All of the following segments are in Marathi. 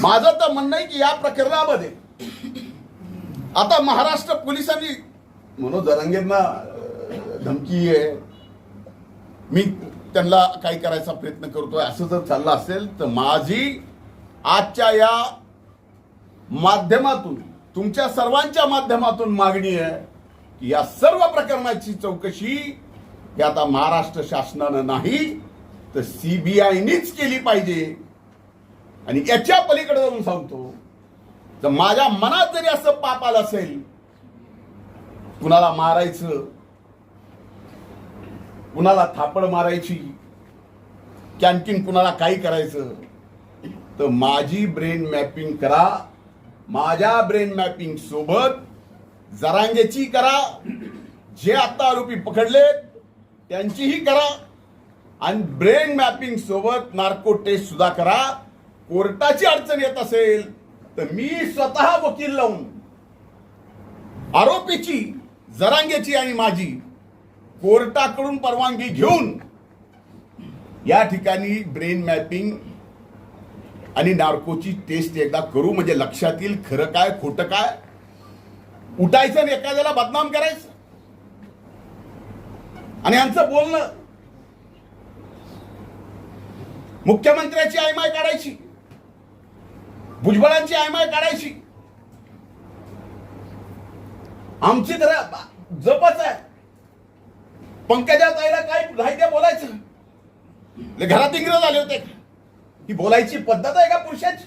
माझं तर म्हणणं आहे की या प्रकरणामध्ये आता महाराष्ट्र पोलिसांनी मनोज जरांगेंना धमकी आहे, मी त्यांना काही करायचा प्रयत्न करतोय, असं जर चाललं असेल तर माझी आजच्या या माध्यमातून तुमच्या सर्वांच्या माध्यमातून मागणी आहे की या सर्व प्रकरणाची चौकशी ही आता महाराष्ट्र शासनानं नाही तर सीबीआयनीच केली पाहिजे. आणि याच्या पलीकडे जाऊन सांगतो, तर माझ्या मनात जरी असं पाप आलं असेल, कुणाला मारायचं, कुणाला थापड मारायची, की आणखीन कुणाला काही करायचं, तर माझी ब्रेन मॅपिंग करा. माझ्या ब्रेन मॅपिंग सोबत जरांगेची करा, जे आता आरोपी पकडले त्यांचीही करा, आणि ब्रेन मॅपिंग सोबत नार्को टेस्ट सुद्धा करा. कोर्टाची अडचण येत असेल तर मी स्वतः वकील लावून आरोपीची, जरांगेची आणि माझी कोर्टाकडून परवानगी घेऊन या ठिकाणी ब्रेन मॅपिंग आणि नार्कोची टेस्ट एकदा करू, म्हणजे लक्षात येईल खरं काय खोटं काय. उठायचं आणि एखाद्याला बदनाम करायचं आणि यांचं बोलणं मुख्यमंत्र्याची आयमाय काढायची, भुजबळांची आयमाय काढायची. आमची तर जपच आहे. पंकजा ताईला काय नाही ते बोलायचं, घरात इंग्रज आले होते, ही बोलायची पद्धत आहे का पुरुषाची?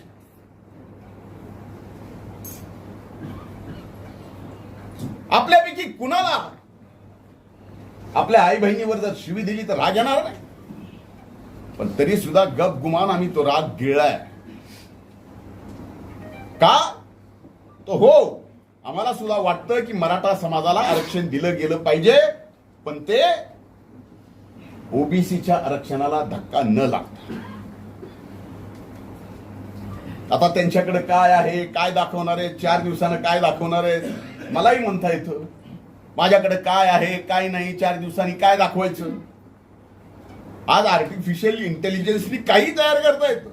आपल्यापैकी कुणाला आपल्या आई बहिणीवर जर शिवी दिली तर राग येणार नाही, पण तरी सुद्धा गप गुमान आम्ही तो राग गिळलाय. का तो हो, आम्हाला सुद्धा वाटतं की मराठा समाजाला आरक्षण दिलं गेलं पाहिजे, पण ते ओबीसीच्या आरक्षणाला धक्का न लागता. आता त्यांच्याकडे काय आहे, काय दाखवणार आहे, 4 दिवसानं काय दाखवणार आहे, मलाही म्हणता येतं. माझ्याकडे काय आहे काय नाही, 4 दिवसांनी काय दाखवायचं. आज आर्टिफिशियल इंटेलिजन्सनी काही तयार करता येतं,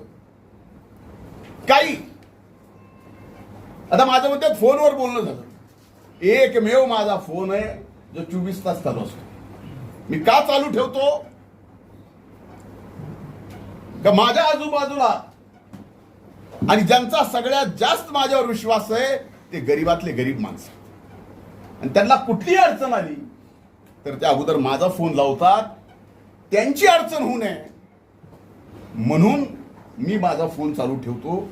काही. आता माझं म्हणतात फोनवर बोलणं झालं, एकमेव माझा फोन आहे जो 24 तास चालू असतो. मी का चालू ठेवतो, का माझ्या आजूबाजूला आणि ज्यांचा सगळ्यात जास्त माझ्यावर विश्वास आहे ते गरीबातले गरीब माणसं, आणि त्यांना कुठली अडचण आली तर त्या अगोदर माझा फोन लावतात, त्यांची अडचण होऊ नये म्हणून मी माझा फोन चालू ठेवतो.